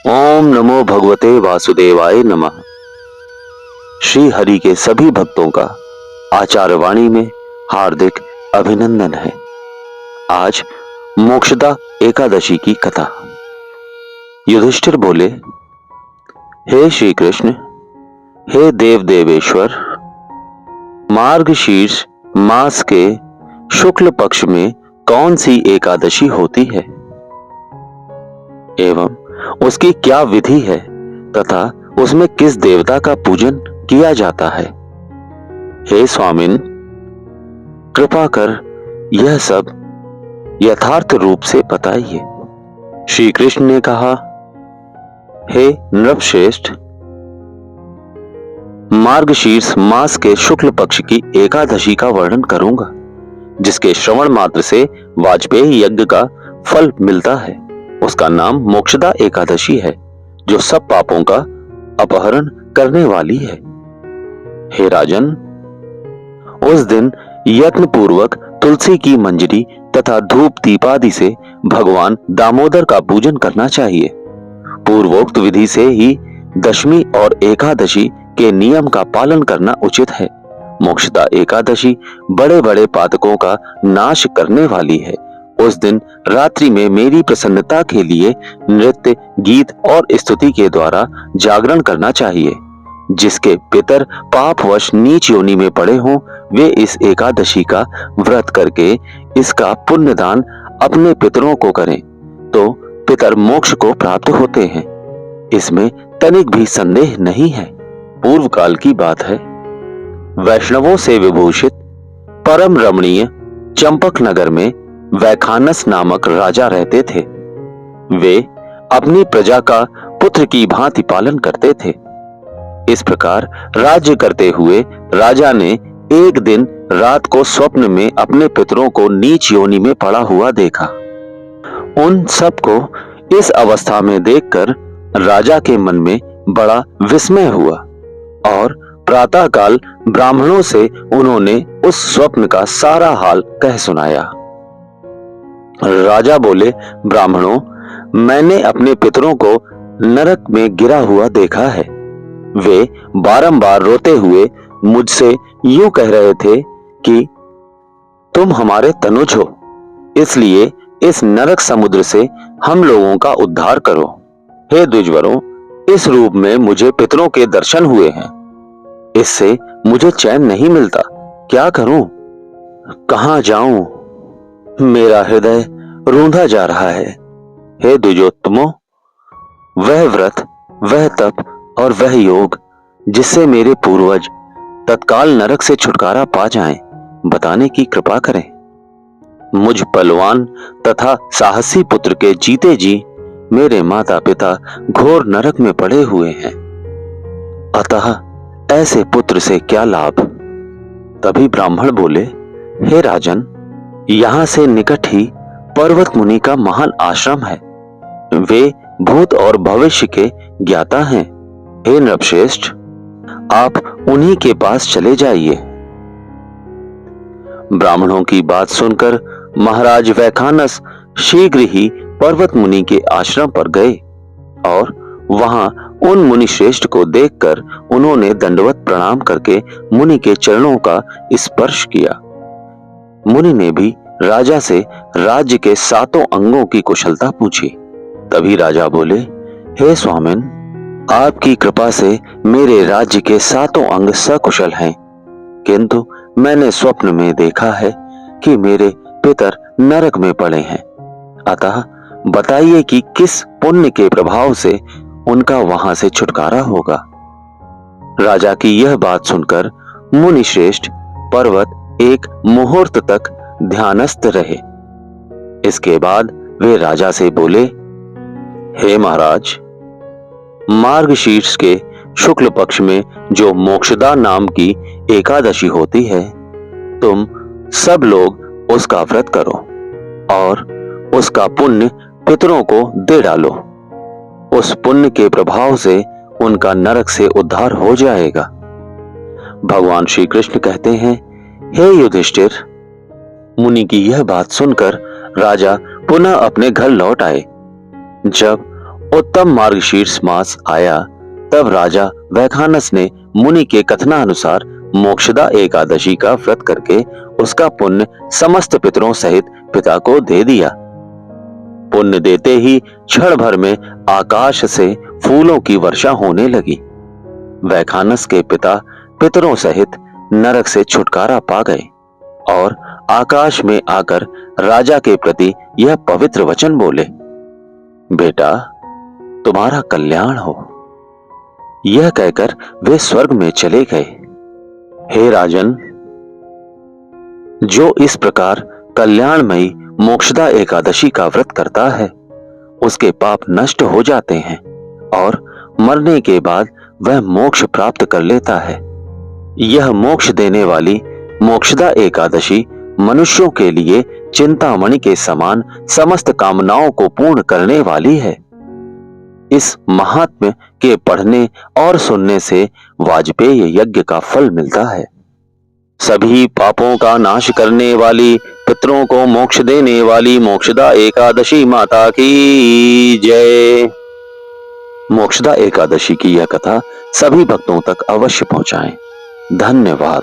ओम नमो भगवते वासुदेवाय नमः। श्री हरि के सभी भक्तों का आचार्य वाणी में हार्दिक अभिनंदन है। आज मोक्षदा एकादशी की कथा। युधिष्ठिर बोले, हे श्री कृष्ण, हे देव देवेश्वर, मार्गशीर्ष मास के शुक्ल पक्ष में कौन सी एकादशी होती है एवं उसकी क्या विधि है तथा उसमें किस देवता का पूजन किया जाता है। हे स्वामिन, कृपा कर यह सब यथार्थ रूप से बताइए। श्री कृष्ण ने कहा, हे नृपश्रेष्ठ, मार्गशीर्ष मास के शुक्ल पक्ष की एकादशी का वर्णन करूंगा, जिसके श्रवण मात्र से वाजपेयी यज्ञ का फल मिलता है। उसका नाम मोक्षदा एकादशी है, जो सब पापों का अपहरण करने वाली है। हे राजन, उस दिन यत्न पूर्वक तुलसी की मंजरी तथा धूप दीपादि से भगवान दामोदर का पूजन करना चाहिए। पूर्वोक्त विधि से ही दशमी और एकादशी के नियम का पालन करना उचित है। मोक्षदा एकादशी बड़े बड़े पातकों का नाश करने वाली है। उस दिन रात्रि में मेरी प्रसन्नता के लिए नृत्य, गीत और स्तुति के द्वारा जागरण करना चाहिए। जिसके पितर पापवश नीच योनि में पड़े हों, वे इस एकादशी का व्रत करके इसका पुण्यदान अपने पितरों को करें तो पितर मोक्ष को प्राप्त होते हैं। इसमें तनिक भी संदेह नहीं है। पूर्व काल की बात है। वैष्णवों से विभूषित परम रमणीय चंपक नगर में वैखानस नामक राजा रहते थे। वे अपनी प्रजा का पुत्र की भांति पालन करते थे। इस प्रकार राज्य करते हुए राजा ने एक दिन रात को स्वप्न में अपने पितरों को नीच योनि में पड़ा हुआ देखा। उन सबको इस अवस्था में देखकर राजा के मन में बड़ा विस्मय हुआ और प्रातःकाल ब्राह्मणों से उन्होंने उस स्वप्न का सारा हाल कह सुनाया। राजा बोले, ब्राह्मणों, मैंने अपने पितरों को नरक में गिरा हुआ देखा है। वे बारंबार रोते हुए मुझसे यूं कह रहे थे कि तुम हमारे तनुज हो, इसलिए इस नरक समुद्र से हम लोगों का उद्धार करो। हे द्विजवरों, इस रूप में मुझे पितरों के दर्शन हुए हैं। इससे मुझे चैन नहीं मिलता। क्या करूं? कहां जाऊं? मेरा हृदय रूंधा जा रहा है। हे द्विजोत्तमों, वह व्रत, वह तप और वह योग जिससे मेरे पूर्वज तत्काल नरक से छुटकारा पा जाएं, बताने की कृपा करें। मुझ बलवान तथा साहसी पुत्र के जीते जी मेरे माता पिता घोर नरक में पड़े हुए हैं। अतः ऐसे पुत्र से क्या लाभ? तभी ब्राह्मण बोले, हे राजन, यहां से निकट ही पर्वत मुनि का महान आश्रम है। वे भूत और भविष्य के ज्ञाता हैं। हे नृपश्रेष्ठ, आप उन्हीं के पास चले जाइए। ब्राह्मणों की बात सुनकर महाराज वैखानस शीघ्र ही पर्वत मुनि के आश्रम पर गए और वहां उन मुनि श्रेष्ठ को देखकर उन्होंने दंडवत प्रणाम करके मुनि के चरणों का स्पर्श किया। मुनि ने भी राजा से राज्य के 7 अंगों की कुशलता पूछी। तभी राजा बोले, हे स्वामिन, आपकी कृपा से मेरे राज्य के 7 अंग सकुशल हैं, किंतु मैंने स्वप्न में देखा है कि मेरे पितर नरक में पड़े हैं। अतः बताइए कि किस पुण्य के प्रभाव से उनका वहां से छुटकारा होगा। राजा की यह बात सुनकर मुनि श्रेष्ठ पर्वत एक मुहूर्त तक ध्यानस्थ रहे। इसके बाद वे राजा से बोले, हे महाराज, मार्गशीर्ष के शुक्ल पक्ष में जो मोक्षदा नाम की एकादशी होती है, तुम सब लोग उसका व्रत करो और उसका पुण्य पितरों को दे डालो। उस पुण्य के प्रभाव से उनका नरक से उद्धार हो जाएगा। भगवान श्री कृष्ण कहते हैं, हे युधिष्ठिर, मुनि की यह बात सुनकर राजा पुनः अपने घर लौट आए। जब उत्तम मार्गशीर्ष मास आया तब राजा वैखानस ने मुनि के कथनानुसार मोक्षदा एकादशी का व्रत करके उसका पुण्य समस्त पितरों सहित पिता को दे दिया। पुण्य देते ही क्षण भर में आकाश से फूलों की वर्षा होने लगी। वैखानस के पिता पितरों सहित नरक से छुटकारा पा गए और आकाश में आकर राजा के प्रति यह पवित्र वचन बोले, बेटा तुम्हारा कल्याण हो। यह कहकर वे स्वर्ग में चले गए। हे राजन, जो इस प्रकार कल्याणमयी मोक्षदा एकादशी का व्रत करता है उसके पाप नष्ट हो जाते हैं और मरने के बाद वह मोक्ष प्राप्त कर लेता है। यह मोक्ष देने वाली मोक्षदा एकादशी मनुष्यों के लिए चिंतामणि के समान समस्त कामनाओं को पूर्ण करने वाली है। इस महात्म्य के पढ़ने और सुनने से वाजपेय यज्ञ का फल मिलता है। सभी पापों का नाश करने वाली, पितरों को मोक्ष देने वाली मोक्षदा एकादशी माता की जय। मोक्षदा एकादशी की यह कथा सभी भक्तों तक अवश्य पहुंचाएं। धन्यवाद।